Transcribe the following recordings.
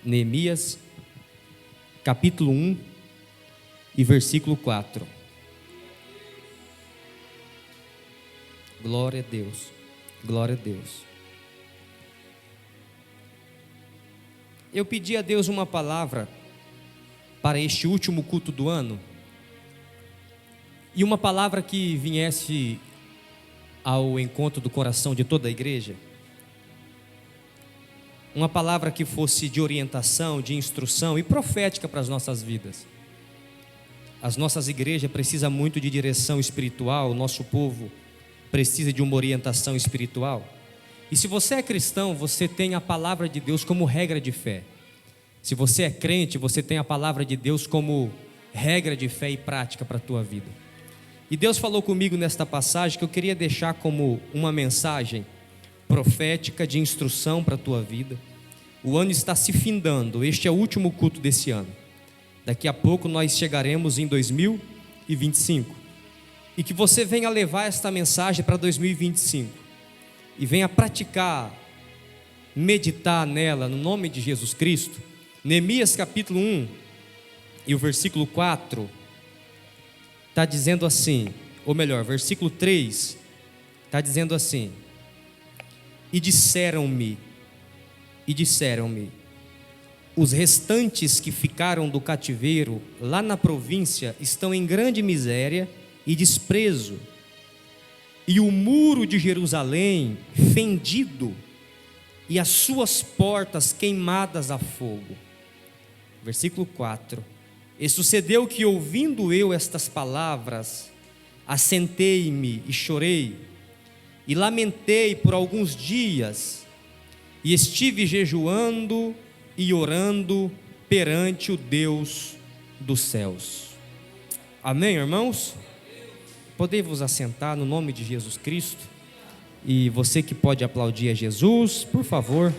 Neemias, capítulo 1 e versículo 4. Glória a Deus, glória a Deus. Eu pedi a Deus uma palavra para este último culto do ano, e uma palavra que viesse ao encontro do coração de toda a igreja, uma palavra que fosse de orientação, de instrução e profética para as nossas vidas. As nossas igrejas precisam muito de direção espiritual, o nosso povo precisa de uma orientação espiritual. E se você é cristão, você tem a palavra de Deus como regra de fé. Se você é crente, você tem a palavra de Deus como regra de fé e prática para a tua vida. E Deus falou comigo nesta passagem que eu queria deixar como uma mensagem profética de instrução para a tua vida. O ano está se findando, este é o último culto desse ano. Daqui a pouco nós chegaremos em 2025. E que você venha levar esta mensagem para 2025 e venha praticar, meditar nela, no nome de Jesus Cristo. Neemias capítulo 1 e o versículo 4 está dizendo assim, ou melhor, versículo 3 está dizendo assim: E disseram-me, os restantes que ficaram do cativeiro lá na província estão em grande miséria e desprezo, e o muro de Jerusalém fendido, e as suas portas queimadas a fogo. Versículo 4: E sucedeu que, ouvindo eu estas palavras, assentei-me e chorei, e lamentei por alguns dias, e estive jejuando e orando perante o Deus dos céus. Amém, irmãos? Podem-vos assentar no nome de Jesus Cristo. E você que pode aplaudir a Jesus, por favor.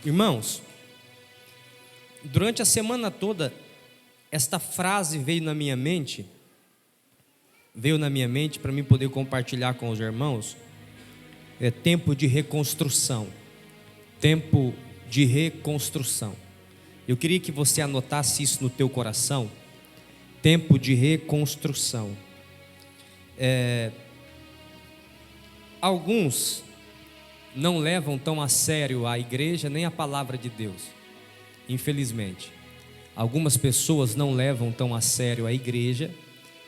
Irmãos, durante a semana toda, esta frase veio na minha mente para mim poder compartilhar com os irmãos. É tempo de reconstrução. Tempo de reconstrução. Eu queria que você anotasse isso no teu coração. Tempo de reconstrução. Alguns não levam tão a sério a igreja nem a palavra de Deus, infelizmente. Algumas pessoas não levam tão a sério a igreja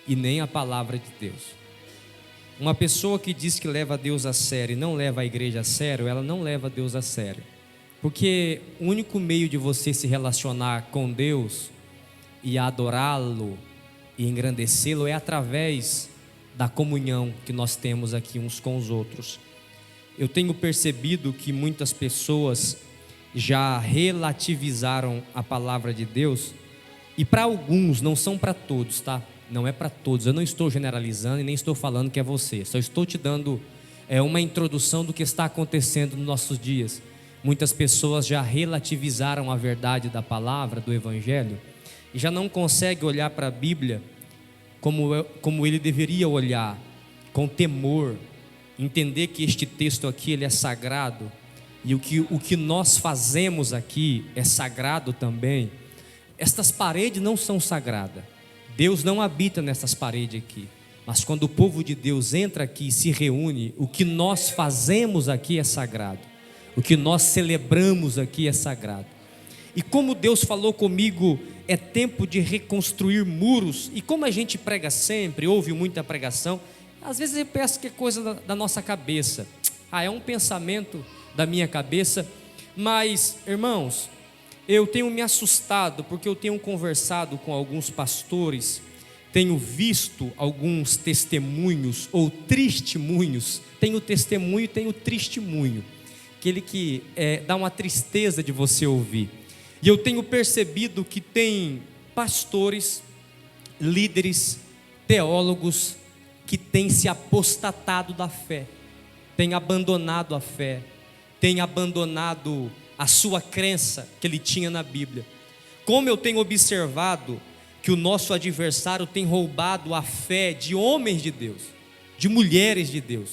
e nem a palavra de Deus. Uma pessoa que diz que leva Deus a sério e não leva a igreja a sério, ela não leva Deus a sério. Porque o único meio de você se relacionar com Deus e adorá-lo e engrandecê-lo é através da comunhão que nós temos aqui uns com os outros. Eu tenho percebido que muitas pessoas já relativizaram a palavra de Deus, e para alguns, não são para todos, tá? Não é para todos, eu não estou generalizando e nem estou falando que é você, só estou te dando uma introdução do que está acontecendo nos nossos dias. Muitas pessoas já relativizaram a verdade da palavra, do Evangelho, e já não conseguem olhar para a Bíblia como ele deveria olhar, com temor, entender que este texto aqui ele é sagrado, e o que nós fazemos aqui é sagrado também. Estas paredes não são sagradas, Deus não habita nessas paredes aqui, mas quando o povo de Deus entra aqui e se reúne, o que nós fazemos aqui é sagrado, o que nós celebramos aqui é sagrado. E como Deus falou comigo, é tempo de reconstruir muros. E como a gente prega sempre, ouve muita pregação, às vezes eu penso que é coisa da nossa cabeça. É um pensamento da minha cabeça. Mas, irmãos, eu tenho me assustado, porque eu tenho conversado com alguns pastores, tenho visto alguns testemunhos ou testemunhos. Tenho testemunho e tenho testemunho, aquele que dá uma tristeza de você ouvir. E eu tenho percebido que tem pastores, líderes, teólogos que têm se apostatado da fé, têm abandonado a fé, têm abandonado a sua crença que ele tinha na Bíblia. Como eu tenho observado que o nosso adversário tem roubado a fé de homens de Deus, de mulheres de Deus.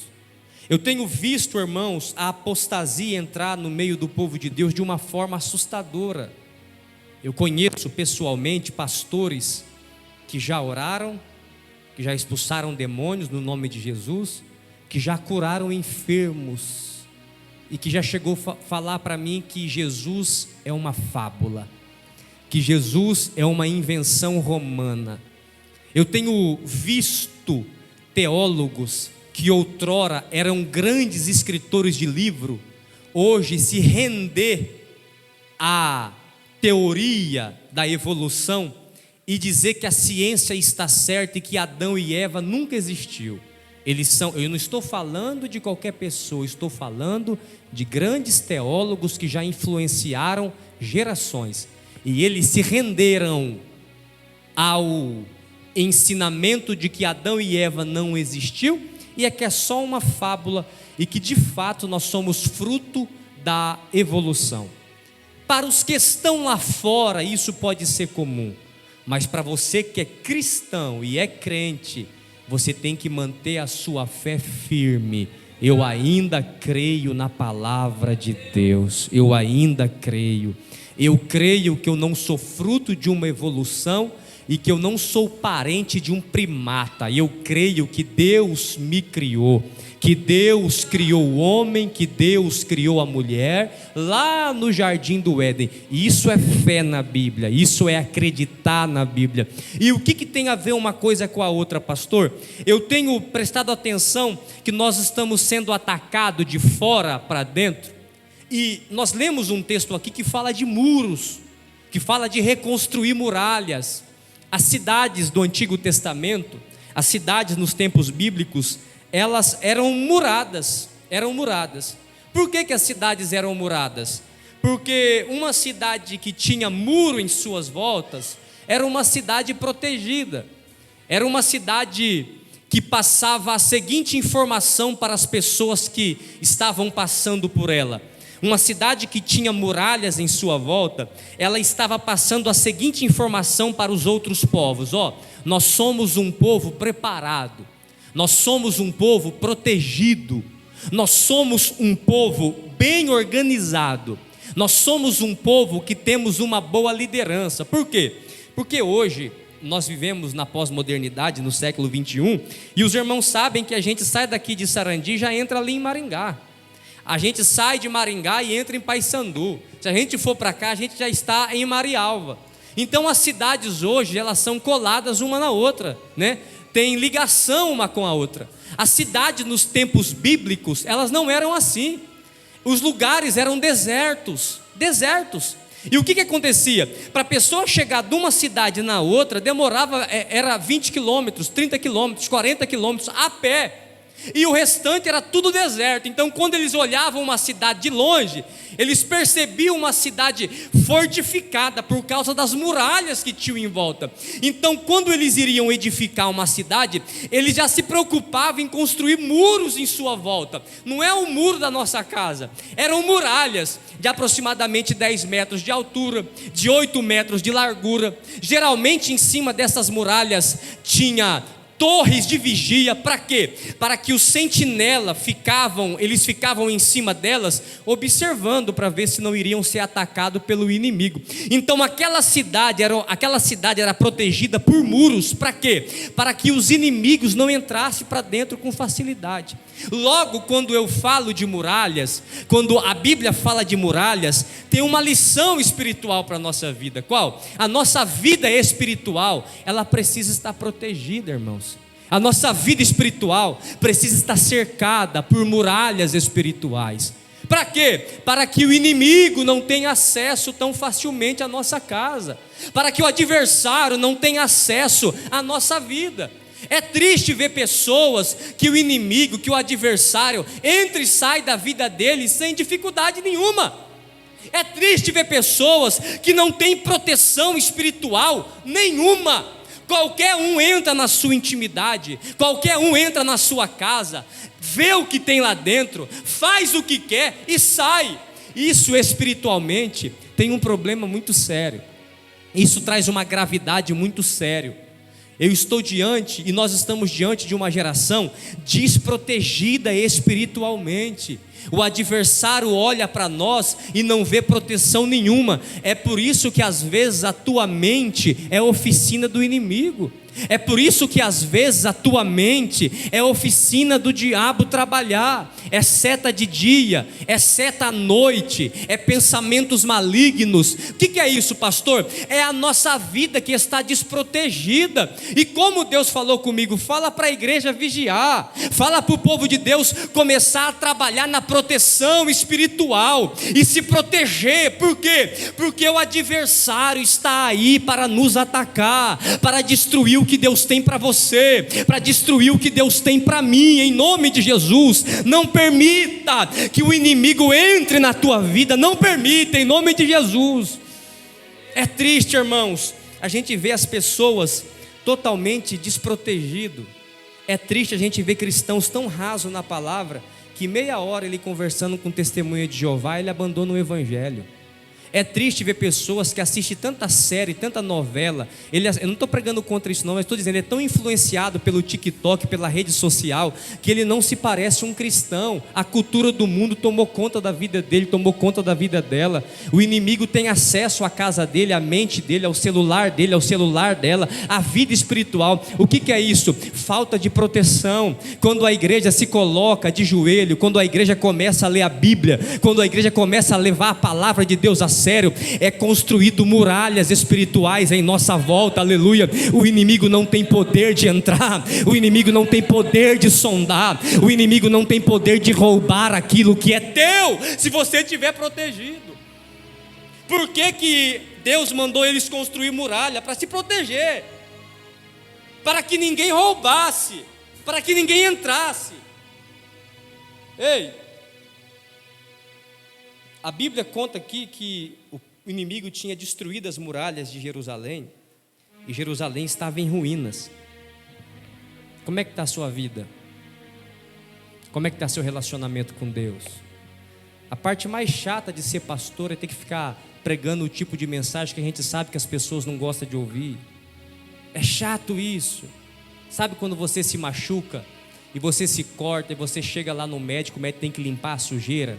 Eu tenho visto, irmãos, a apostasia entrar no meio do povo de Deus de uma forma assustadora. Eu conheço pessoalmente pastores que já oraram, que já expulsaram demônios no nome de Jesus, que já curaram enfermos, e que já chegou a falar para mim que Jesus é uma fábula, que Jesus é uma invenção romana. Eu tenho visto teólogos que outrora eram grandes escritores de livro, hoje se render à teoria da evolução e dizer que a ciência está certa e que Adão e Eva nunca existiu. Eu não estou falando de qualquer pessoa, estou falando de grandes teólogos que já influenciaram gerações, e eles se renderam ao ensinamento de que Adão e Eva não existiu, e que é só uma fábula, e que de fato nós somos fruto da evolução. Para os que estão lá fora isso pode ser comum, mas para você que é cristão e é crente, você tem que manter a sua fé firme. Eu ainda creio na palavra de Deus, eu ainda creio. Eu creio que eu não sou fruto de uma evolução e que eu não sou parente de um primata. Eu creio que Deus me criou, que Deus criou o homem, que Deus criou a mulher lá no jardim do Éden. E isso é fé na Bíblia, isso é acreditar na Bíblia. E o que tem a ver uma coisa com a outra, pastor? Eu tenho prestado atenção que nós estamos sendo atacados de fora para dentro, e nós lemos um texto aqui que fala de muros, que fala de reconstruir muralhas. As cidades do Antigo Testamento, as cidades nos tempos bíblicos, elas eram muradas. Por que as cidades eram muradas? Porque uma cidade que tinha muro em suas voltas era uma cidade protegida, era uma cidade que passava a seguinte informação para as pessoas que estavam passando por ela. Uma cidade que tinha muralhas em sua volta, ela estava passando a seguinte informação para os outros povos: nós somos um povo preparado, nós somos um povo protegido, nós somos um povo bem organizado, nós somos um povo que temos uma boa liderança. Por quê? Porque hoje nós vivemos na pós-modernidade, no século 21, e os irmãos sabem que a gente sai daqui de Sarandi e já entra ali em Maringá. A gente sai de Maringá e entra em Paysandu. Se a gente for para cá, a gente já está em Marialva. Então as cidades hoje, elas são coladas uma na outra, né? Tem ligação uma com a outra. As cidades nos tempos bíblicos, elas não eram assim. Os lugares eram desertos. E o que acontecia? Para a pessoa chegar de uma cidade na outra, demorava, era 20 quilômetros, 30 quilômetros, 40 quilômetros a pé. E o restante era tudo deserto. Então quando eles olhavam uma cidade de longe, eles percebiam uma cidade fortificada por causa das muralhas que tinham em volta. Então quando eles iriam edificar uma cidade, eles já se preocupavam em construir muros em sua volta. Não é o muro da nossa casa, eram muralhas de aproximadamente 10 metros de altura, de 8 metros de largura. Geralmente em cima dessas muralhas tinha torres de vigia. Para quê? Para que os sentinelas ficavam em cima delas, observando para ver se não iriam ser atacados pelo inimigo. Então aquela cidade era protegida por muros. Para quê? Para que os inimigos não entrassem para dentro com facilidade. Logo, quando eu falo de muralhas, quando a Bíblia fala de muralhas, tem uma lição espiritual para a nossa vida. Qual? A nossa vida espiritual, ela precisa estar protegida, irmãos. A nossa vida espiritual precisa estar cercada por muralhas espirituais. Para quê? Para que o inimigo não tenha acesso tão facilmente à nossa casa, para que o adversário não tenha acesso à nossa vida. É triste ver pessoas que o inimigo, que o adversário entra e sai da vida deles sem dificuldade nenhuma. É triste ver pessoas que não têm proteção espiritual nenhuma. Qualquer um entra na sua intimidade, qualquer um entra na sua casa, vê o que tem lá dentro, faz o que quer e sai. Isso espiritualmente tem um problema muito sério. Isso traz uma gravidade muito séria. Eu estou diante, e nós estamos diante de uma geração desprotegida espiritualmente. O adversário olha para nós e não vê proteção nenhuma. É por isso que às vezes a tua mente é oficina do inimigo. É por isso que às vezes a tua mente é oficina do diabo trabalhar. É seta de dia, é seta à noite, é pensamentos malignos. O que é isso, pastor? É a nossa vida que está desprotegida. E como Deus falou comigo, fala para a igreja vigiar, fala para o povo de Deus começar a trabalhar na proteção espiritual e se proteger. Por quê? Porque o adversário está aí para nos atacar, para destruir o que Deus tem para você, para destruir o que Deus tem para mim, em nome de Jesus. Não permita que o inimigo entre na tua vida, não permita, em nome de Jesus. É triste, irmãos, a gente vê as pessoas totalmente desprotegidas. É triste a gente ver cristãos tão rasos na palavra, que meia hora ele conversando com testemunha de Jeová, ele abandona o evangelho. É triste ver pessoas que assistem tanta série, tanta novela. Eu não estou pregando contra isso não, mas estou dizendo, ele é tão influenciado pelo TikTok, pela rede social, que ele não se parece um cristão. A cultura do mundo tomou conta da vida dele, tomou conta da vida dela. O inimigo tem acesso à casa dele, à mente dele, ao celular dele, ao celular dela, à vida espiritual. O que é isso? Falta de proteção. Quando a igreja se coloca de joelho, quando a igreja começa a ler a Bíblia, quando a igreja começa a levar a palavra de Deus a sério, é construído muralhas espirituais em nossa volta, aleluia. O inimigo não tem poder de entrar, o inimigo não tem poder de sondar, o inimigo não tem poder de roubar aquilo que é teu, se você estiver protegido. Por que Deus mandou eles construir muralha? Para se proteger, para que ninguém roubasse, para que ninguém entrasse. Ei, a Bíblia conta aqui que o inimigo tinha destruído as muralhas de Jerusalém, e Jerusalém estava em ruínas. Como é que está a sua vida? Como é que está seu relacionamento com Deus? A parte mais chata de ser pastor é ter que ficar pregando o tipo de mensagem que a gente sabe que as pessoas não gostam de ouvir. É chato isso. Sabe quando você se machuca e você se corta e você chega lá no médico, o médico tem que limpar a sujeira?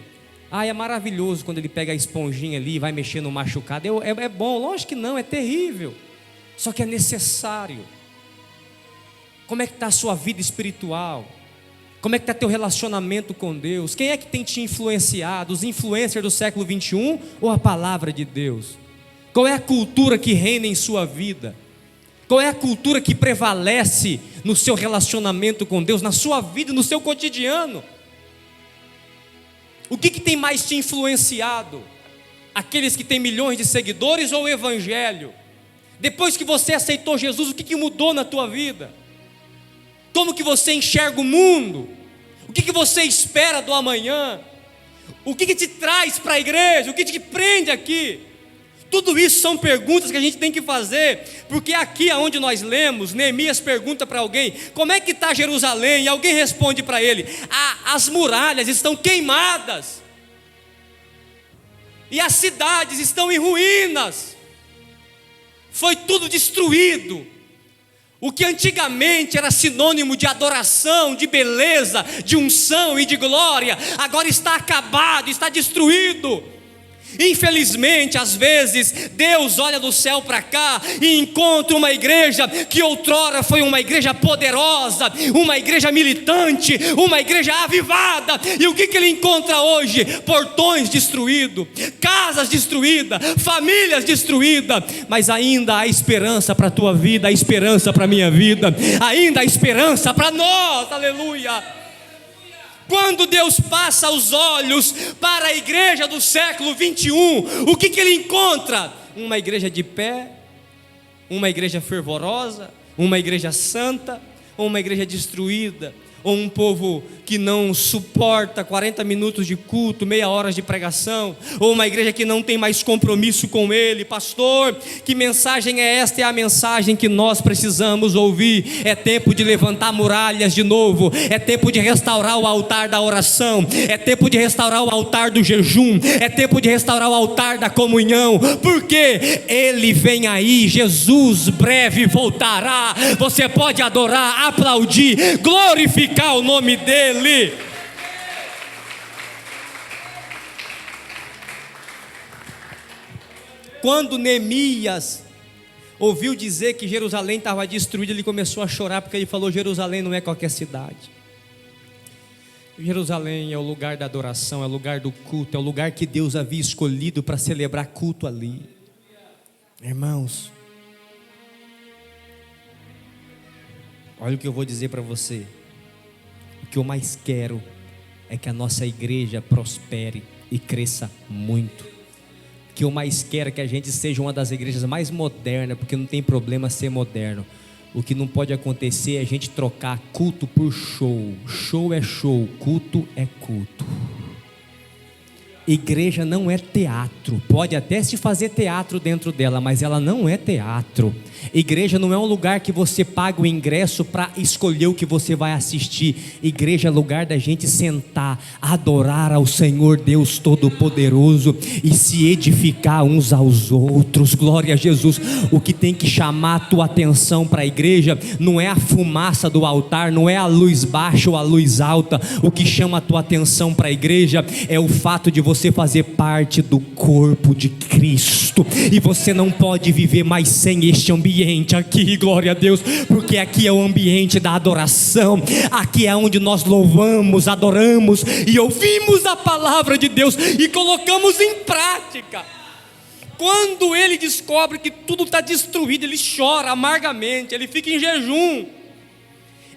É maravilhoso quando ele pega a esponjinha ali e vai mexer no machucado. É bom, lógico que não, é terrível. Só que é necessário. Como é que está a sua vida espiritual? Como é que está teu relacionamento com Deus? Quem é que tem te influenciado? Os influencers do século 21 ou a palavra de Deus? Qual é a cultura que reina em sua vida? Qual é a cultura que prevalece no seu relacionamento com Deus, na sua vida, no seu cotidiano? O que tem mais te influenciado? Aqueles que têm milhões de seguidores ou o evangelho? Depois que você aceitou Jesus, o que mudou na tua vida? Como que você enxerga o mundo? O que você espera do amanhã? O que te traz para a igreja? O que te prende aqui? Tudo isso são perguntas que a gente tem que fazer, porque aqui onde nós lemos, Neemias pergunta para alguém, como é que está Jerusalém? E alguém responde para ele, as muralhas estão queimadas, e as cidades estão em ruínas, foi tudo destruído. O que antigamente era sinônimo de adoração, de beleza, de unção e de glória, agora está acabado, está destruído. Infelizmente, às vezes, Deus olha do céu para cá e encontra uma igreja que outrora foi uma igreja poderosa, uma igreja militante, uma igreja avivada. E o que Ele encontra hoje? Portões destruídos, casas destruídas, famílias destruídas. Mas ainda há esperança para a tua vida, há esperança para a minha vida, ainda há esperança para nós, aleluia. Quando Deus passa os olhos para a igreja do século 21, o que Ele encontra? Uma igreja de pé, uma igreja fervorosa, uma igreja santa, ou uma igreja destruída, ou um povo que não suporta 40 minutos de culto, meia hora de pregação, ou uma igreja que não tem mais compromisso com Ele. Pastor, que mensagem é esta? É a mensagem que nós precisamos ouvir. É tempo de levantar muralhas de novo, é tempo de restaurar o altar da oração, é tempo de restaurar o altar do jejum, é tempo de restaurar o altar da comunhão, porque Ele vem aí, Jesus breve voltará. Você pode adorar, aplaudir, glorificar o nome dEle. Quando Neemias ouviu dizer que Jerusalém estava destruída, ele começou a chorar, porque ele falou: Jerusalém não é qualquer cidade. Jerusalém é o lugar da adoração, é o lugar do culto, é o lugar que Deus havia escolhido para celebrar culto ali. Irmãos, olha o que eu vou dizer para você. O que eu mais quero é que a nossa igreja prospere e cresça muito. O que eu mais quero é que a gente seja uma das igrejas mais modernas, porque não tem problema ser moderno. O que não pode acontecer é a gente trocar culto por show. Show é show, culto é culto. Igreja não é teatro. Pode até se fazer teatro dentro dela, mas ela não é teatro. Igreja não é um lugar que você paga o ingresso para escolher o que você vai assistir. Igreja é lugar da gente sentar, adorar ao Senhor Deus Todo-Poderoso e se edificar uns aos outros. Glória a Jesus. O que tem que chamar a tua atenção para a igreja não é a fumaça do altar, não é a luz baixa ou a luz alta. O que chama a tua atenção para a igreja é o fato de você fazer parte do corpo de Cristo. E você não pode viver mais sem este ambiente aqui, glória a Deus, porque aqui é o ambiente da adoração, aqui é onde nós louvamos, adoramos e ouvimos a palavra de Deus e colocamos em prática. Quando ele descobre que tudo está destruído, ele chora amargamente, ele fica em jejum,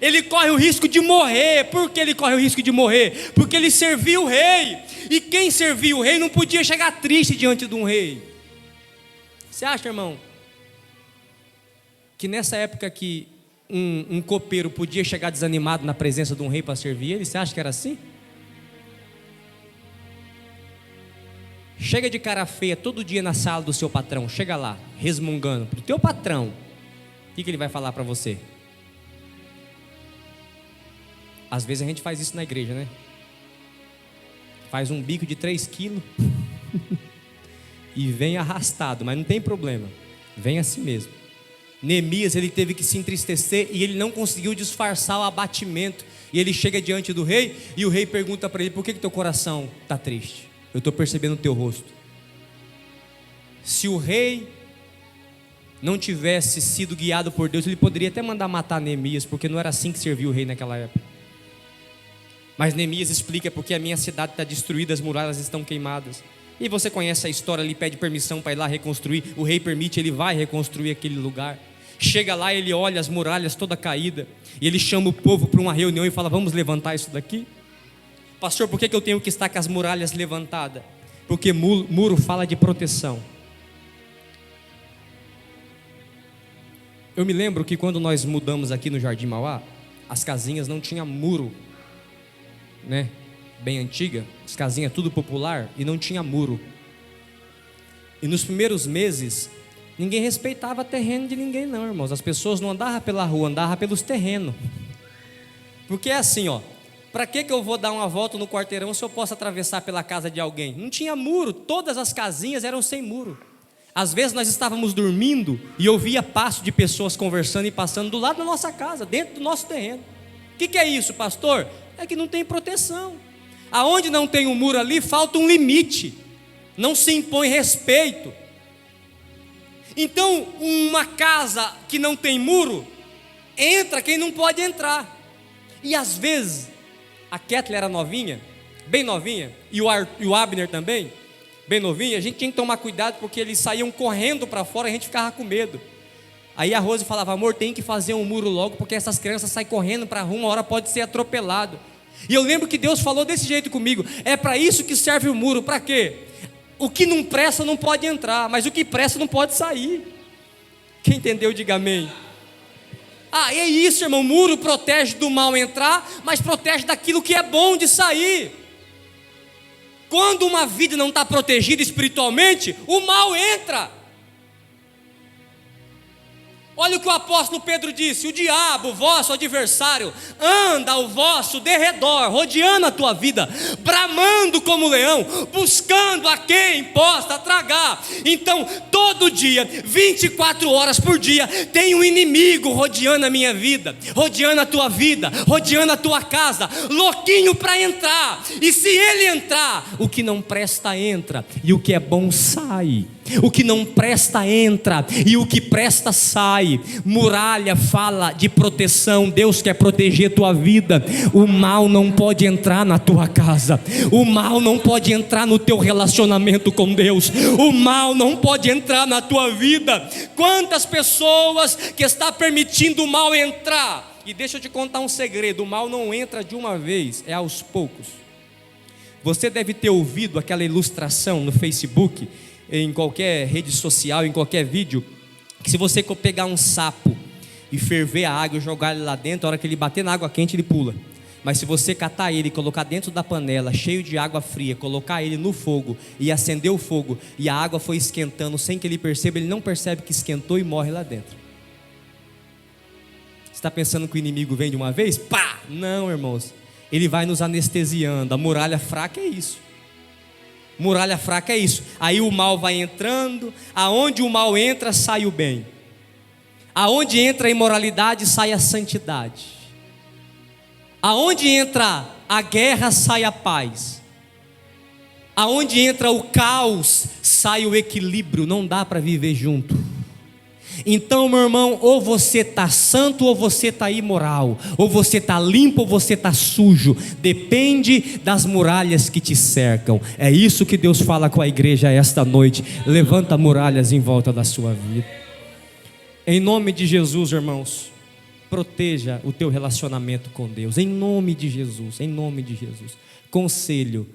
ele corre o risco de morrer. Por que ele corre o risco de morrer? Porque ele serviu o rei, e quem servia o rei não podia chegar triste diante de um rei. Você acha, irmão, que nessa época que um copeiro podia chegar desanimado na presença de um rei para servir ele? Você acha que era assim? Chega de cara feia todo dia na sala do seu patrão, chega lá, resmungando para o teu patrão, o que ele vai falar para você? Às vezes a gente faz isso na igreja, né? Faz um bico de 3 quilos e vem arrastado, mas não tem problema, vem assim mesmo. Neemias, ele teve que se entristecer e ele não conseguiu disfarçar o abatimento. E ele chega diante do rei e o rei pergunta para ele: por que teu coração está triste? Eu estou percebendo o teu rosto. Se o rei não tivesse sido guiado por Deus, ele poderia até mandar matar Neemias, porque não era assim que servia o rei naquela época. Mas Neemias explica: porque a minha cidade está destruída, as muralhas estão queimadas. E você conhece a história, ele pede permissão para ir lá reconstruir. O rei permite, ele vai reconstruir aquele lugar. Chega lá, ele olha as muralhas toda caída, e ele chama o povo para uma reunião e fala: vamos levantar isso daqui? Pastor, por que eu tenho que estar com as muralhas levantadas? Porque muro fala de proteção. Eu me lembro que quando nós mudamos aqui no Jardim Mauá, as casinhas não tinham muro, né? Bem antiga, as casinhas tudo popular e não tinha muro. E nos primeiros meses ninguém respeitava terreno de ninguém não, irmãos. As pessoas não andavam pela rua, andavam pelos terrenos. Porque é assim, ó, para que eu vou dar uma volta no quarteirão se eu posso atravessar pela casa de alguém? Não tinha muro, todas as casinhas eram sem muro. Às vezes nós estávamos dormindo e ouvia passo de pessoas conversando e passando do lado da nossa casa, dentro do nosso terreno. O que é isso, pastor? É que não tem proteção. Aonde não tem um muro ali, falta um limite, não se impõe respeito. Então, uma casa que não tem muro, entra quem não pode entrar. E às vezes, a Kathleen era novinha, bem novinha, e o Abner também, bem novinho. A gente tinha que tomar cuidado, porque eles saíam correndo para fora e a gente ficava com medo. Aí a Rose falava: amor, tem que fazer um muro logo, porque essas crianças saem correndo para a rua, uma hora pode ser atropelado. E eu lembro que Deus falou desse jeito comigo: é para isso que serve o muro. Para quê? O que não presta não pode entrar, mas o que presta não pode sair. Quem entendeu, diga amém. Ah, é isso, irmão, o muro protege do mal entrar, mas protege daquilo que é bom de sair. Quando uma vida não está protegida espiritualmente, o mal entra. Olha o que o apóstolo Pedro disse: o diabo, vosso adversário, anda ao vosso derredor, rodeando a tua vida, bramando como leão, buscando a quem possa tragar. Então, todo dia, 24 horas por dia, tem um inimigo rodeando a minha vida, rodeando a tua vida, rodeando a tua casa, louquinho para entrar. E se ele entrar, o que não presta entra, e o que é bom sai. O que não presta entra, e o que presta sai. Muralha fala de proteção. Deus quer proteger tua vida. O mal não pode entrar na tua casa. O mal não pode entrar no teu relacionamento com Deus. O mal não pode entrar na tua vida. Quantas pessoas que está permitindo o mal entrar? E deixa eu te contar um segredo: o mal não entra de uma vez, é aos poucos. Você deve ter ouvido aquela ilustração no Facebook, em qualquer rede social, em qualquer vídeo, que se você pegar um sapo e ferver a água e jogar ele lá dentro, a hora que ele bater na água quente ele pula. Mas se você catar ele e colocar dentro da panela cheio de água fria, colocar ele no fogo e acender o fogo, e a água foi esquentando sem que ele perceba, ele não percebe que esquentou e morre lá dentro. Você está pensando que o inimigo vem de uma vez? Pá! Não, irmãos, ele vai nos anestesiando. A muralha fraca é isso. Muralha fraca é isso. Aí o mal vai entrando. Aonde o mal entra, sai o bem. Aonde entra a imoralidade, sai a santidade. Aonde entra a guerra, sai a paz. Aonde entra o caos, sai o equilíbrio. Não dá para viver junto. Então, meu irmão, ou você está santo ou você está imoral, ou você está limpo ou você está sujo. Depende das muralhas que te cercam. É isso que Deus fala com a igreja esta noite. Levanta muralhas em volta da sua vida. Em nome de Jesus, irmãos, proteja o teu relacionamento com Deus. Em nome de Jesus, em nome de Jesus. Conselho: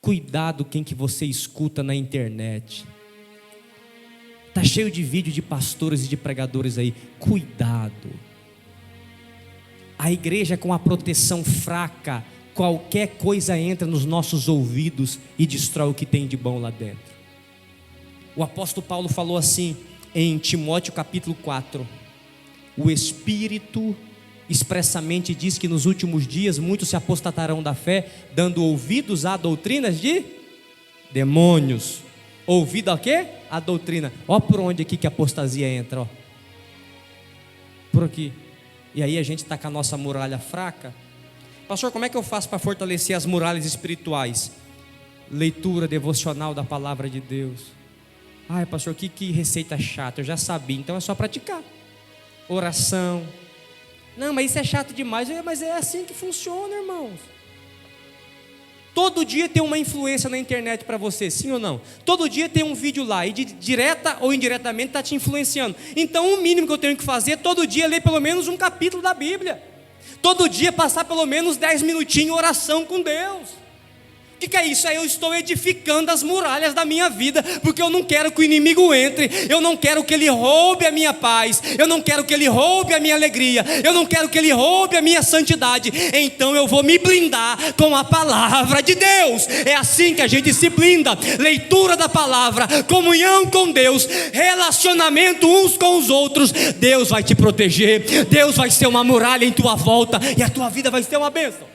cuidado quem que você escuta na internet. Está cheio de vídeo de pastores e de pregadores aí. Cuidado. A igreja com a proteção fraca, qualquer coisa entra nos nossos ouvidos e destrói o que tem de bom lá dentro. O apóstolo Paulo falou assim em Timóteo capítulo 4. O Espírito expressamente diz que nos últimos dias muitos se apostatarão da fé, dando ouvidos a doutrinas de demônios. Ouvido a quê? A doutrina. Ó por onde aqui que a apostasia entra, ó. Por aqui. E aí a gente está com a nossa muralha fraca. Pastor, como é que eu faço para fortalecer as muralhas espirituais? Leitura devocional da palavra de Deus. Ai, pastor, que receita chata. Eu já sabia, então é só praticar. Oração. Não, mas isso é chato demais. Mas é assim que funciona, irmãos. Todo dia tem uma influência na internet para você, sim ou não? Todo dia tem um vídeo lá, e direta ou indiretamente está te influenciando. Então o mínimo que eu tenho que fazer é todo dia ler pelo menos um capítulo da Bíblia. Todo dia passar pelo menos 10 minutinhos em oração com Deus. O que é isso? Aí eu estou edificando as muralhas da minha vida, porque eu não quero que o inimigo entre, eu não quero que ele roube a minha paz, eu não quero que ele roube a minha alegria, eu não quero que ele roube a minha santidade. Então eu vou me blindar com a palavra de Deus. É assim que a gente se blinda: leitura da palavra, comunhão com Deus, relacionamento uns com os outros. Deus vai te proteger, Deus vai ser uma muralha em tua volta, e a tua vida vai ser uma bênção.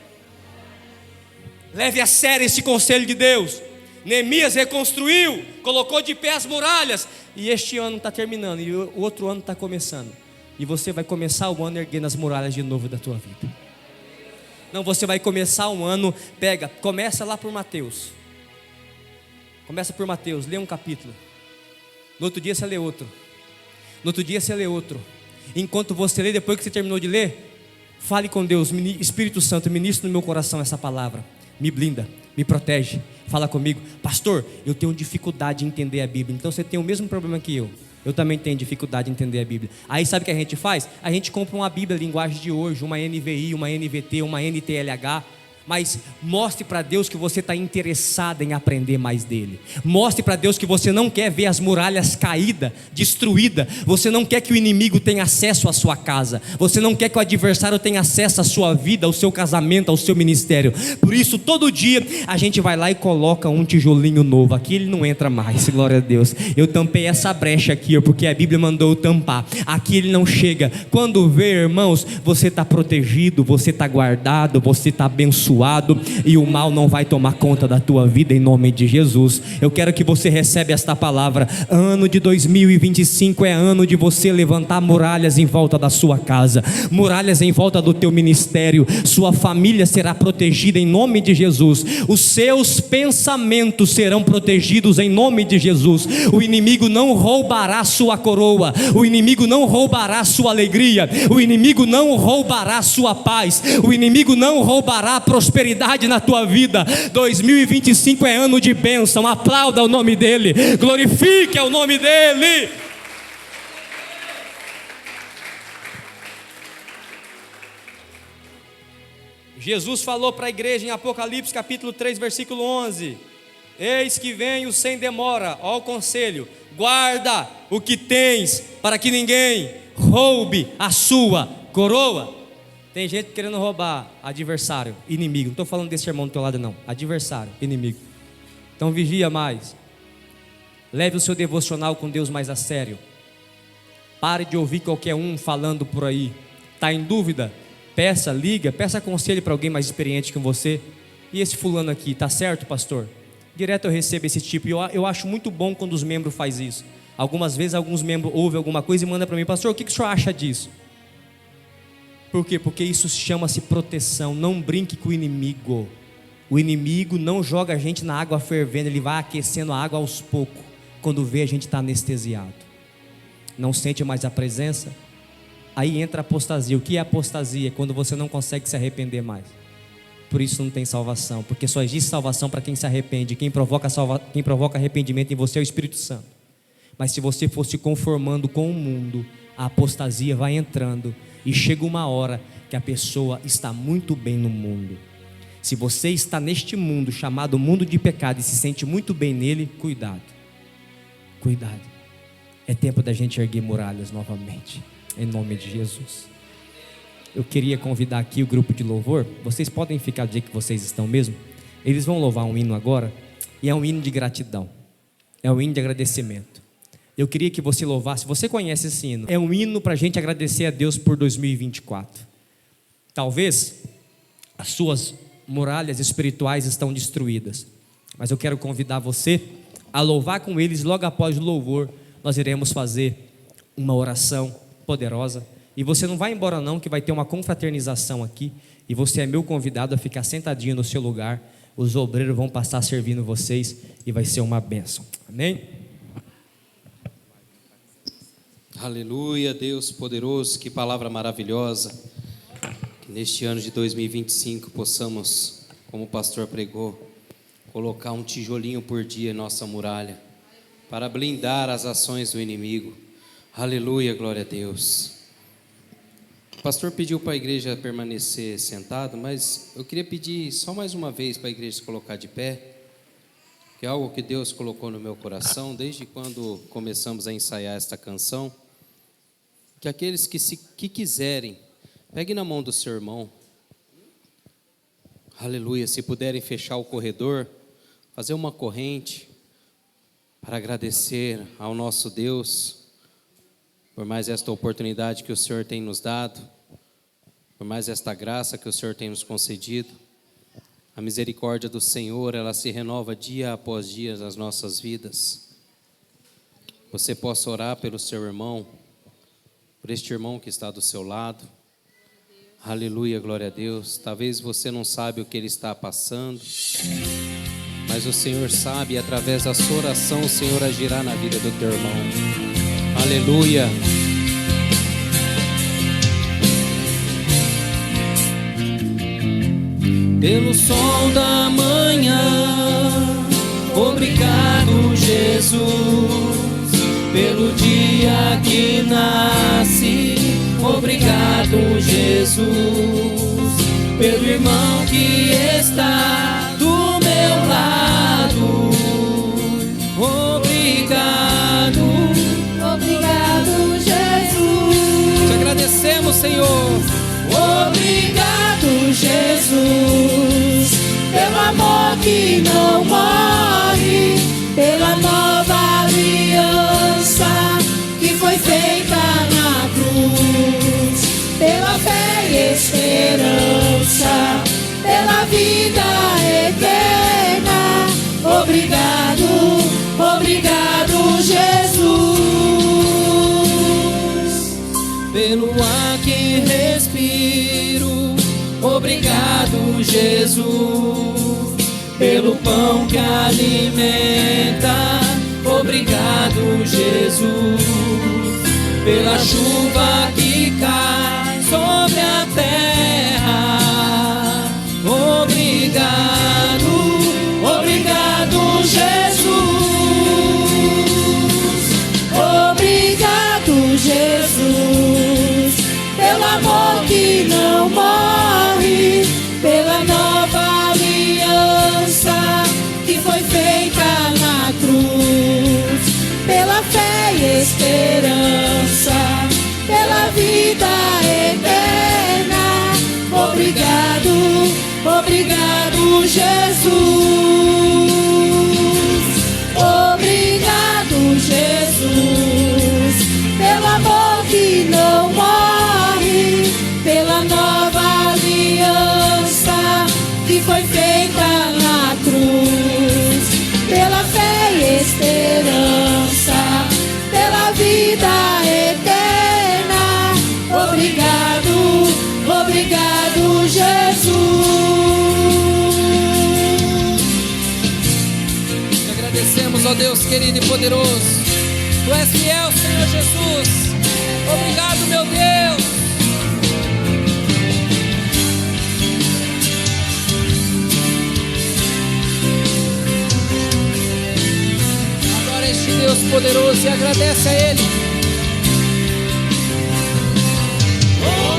Leve a sério esse conselho de Deus. Neemias reconstruiu, colocou de pé as muralhas, e este ano está terminando, e o outro ano está começando, e você vai começar o ano erguendo as muralhas de novo da tua vida. Não, você vai começar um ano, começa lá por Mateus. Começa por Mateus, lê um capítulo. No outro dia você lê outro. No outro dia você lê outro. Enquanto você lê, depois que você terminou de ler, fale com Deus: Espírito Santo, ministra no meu coração essa palavra. Me blinda, me protege. Fala comigo: pastor, eu tenho dificuldade em entender a Bíblia. Então você tem o mesmo problema que eu também tenho dificuldade em entender a Bíblia. Aí sabe o que a gente faz? A gente compra uma Bíblia linguagem de hoje, uma NVI, uma NVT, uma NTLH. Mas mostre para Deus que você está interessado em aprender mais dele. Mostre para Deus que você não quer ver as muralhas caídas, destruídas. Você não quer que o inimigo tenha acesso à sua casa. Você não quer que o adversário tenha acesso à sua vida, ao seu casamento, ao seu ministério. Por isso, todo dia a gente vai lá e coloca um tijolinho novo. Aqui ele não entra mais, glória a Deus. Eu tampei essa brecha aqui, porque a Bíblia mandou eu tampar. Aqui ele não chega. Quando vê, irmãos, você está protegido, você está guardado, você está abençoado, e o mal não vai tomar conta da tua vida em nome de Jesus. Eu quero que você receba esta palavra. Ano de 2025 é ano de você levantar muralhas em volta da sua casa, muralhas em volta do teu ministério. Sua família será protegida em nome de Jesus. Os seus pensamentos serão protegidos em nome de Jesus. O inimigo não roubará sua coroa, o inimigo não roubará sua alegria, o inimigo não roubará sua paz, o inimigo não roubará a prosperidade na tua vida. 2025 é ano de bênção. Aplauda o nome dele, glorifique o nome dele. Jesus falou para a igreja em Apocalipse capítulo 3 versículo 11: eis que venho sem demora. Ó o conselho: guarda o que tens, para que ninguém roube a sua coroa. Tem gente querendo roubar adversário, inimigo. Não estou falando desse irmão do teu lado não. Adversário, inimigo. Então vigia mais. Leve o seu devocional com Deus mais a sério. Pare de ouvir qualquer um falando por aí. Está em dúvida? Peça, liga, peça conselho para alguém mais experiente que você. E esse fulano aqui, tá certo, pastor? Direto eu recebo esse tipo. E eu acho muito bom quando os membros fazem isso. Algumas vezes alguns membros ouvem alguma coisa e mandam para mim: pastor, o que o senhor acha disso? Por quê? Porque isso chama-se proteção. Não brinque com o inimigo. O inimigo não joga a gente na água fervendo, ele vai aquecendo a água aos poucos. Quando vê, a gente está anestesiado, não sente mais a presença. Aí entra a apostasia. O que é apostasia? Quando você não consegue se arrepender mais. Por isso não tem salvação, porque só existe salvação para quem se arrepende. Quem provoca arrependimento em você é o Espírito Santo. Mas se você for se conformando com o mundo, a apostasia vai entrando. E chega uma hora que a pessoa está muito bem no mundo. Se você está neste mundo chamado mundo de pecado e se sente muito bem nele, cuidado. Cuidado. É tempo da gente erguer muralhas novamente, em nome de Jesus. Eu queria convidar aqui o grupo de louvor. Vocês podem ficar do jeito que vocês estão mesmo. Eles vão louvar um hino agora. E é um hino de gratidão. É um hino de agradecimento. Eu queria que você louvasse. Você conhece esse hino? É um hino para a gente agradecer a Deus por 2024. Talvez as suas muralhas espirituais estão destruídas, mas eu quero convidar você a louvar com eles. Logo após o louvor, nós iremos fazer uma oração poderosa. E você não vai embora não, que vai ter uma confraternização aqui. E você é meu convidado a ficar sentadinho no seu lugar. Os obreiros vão passar servindo vocês e vai ser uma bênção. Amém? Aleluia, Deus poderoso, que palavra maravilhosa. Que neste ano de 2025 possamos, como o pastor pregou, colocar um tijolinho por dia em nossa muralha, para blindar as ações do inimigo. Aleluia, glória a Deus. O pastor pediu para a igreja permanecer sentado, mas eu queria pedir só mais uma vez para a igreja se colocar de pé, que é algo que Deus colocou no meu coração desde quando começamos a ensaiar esta canção. Que aqueles que quiserem, pegue na mão do seu irmão, aleluia, se puderem fechar o corredor, fazer uma corrente, para agradecer ao nosso Deus, por mais esta oportunidade que o Senhor tem nos dado, por mais esta graça que o Senhor tem nos concedido. A misericórdia do Senhor, ela se renova dia após dia nas nossas vidas. Você possa orar pelo seu irmão, por este irmão que está do seu lado. Aleluia, glória a Deus. Talvez você não sabe o que ele está passando, mas o Senhor sabe, e através da sua oração o Senhor agirá na vida do teu irmão. Aleluia. Pelo sol da manhã, obrigado, Jesus. Pelo dia que nasci, obrigado, Jesus. Pelo irmão que está do meu lado. Obrigado, Obrigado, Jesus. te agradecemos, Senhor. Obrigado, Jesus, pelo amor que não morre, pela nova aliança que foi feita na cruz, pela fé e esperança, pela vida eterna. Obrigado, obrigado, Jesus, Pelo ar que respiro, obrigado, Jesus. Pelo pão que alimenta, obrigado, Jesus. Pela chuva que cai sobre a terra, obrigado, obrigado, Jesus. obrigado, Jesus, pelo amor que não morre, pela nova aliança que foi feita na cruz, pela fé e esperança, pela vida eterna. Obrigado, obrigado, Jesus. Obrigado, Jesus, pelo amor que não morre, pela nova aliança que foi feita na cruz, pela fé e esperança, pela vida eterna. Obrigado, obrigado, Jesus. Te agradecemos, ó Deus querido e poderoso. Tu és fiel, Senhor Jesus. Obrigado, meu Deus. Adora este Deus poderoso e agradece a Ele.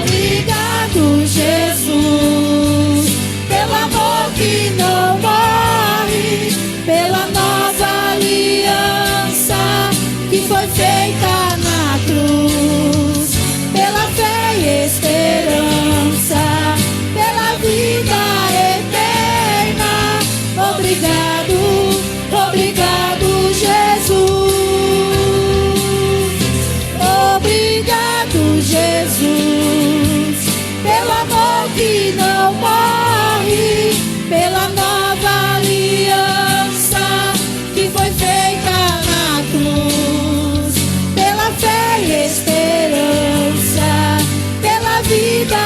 Obrigado, Jesus, pelo amor que não morre, pela nova aliança que foi feita na cruz, pela fé e esperança, pela vida eterna. Obrigado, obrigado, Jesus. Obrigado, Jesus, pelo amor que não morre, pela nova aliança que foi feita na cruz, pela fé e esperança, pela vida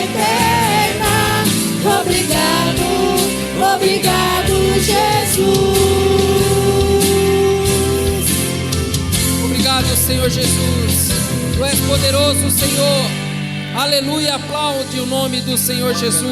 eterna. Obrigado, obrigado, Jesus. Obrigado, Senhor Jesus. Tu és poderoso, Senhor. Aleluia, aplaude o nome do Senhor Jesus.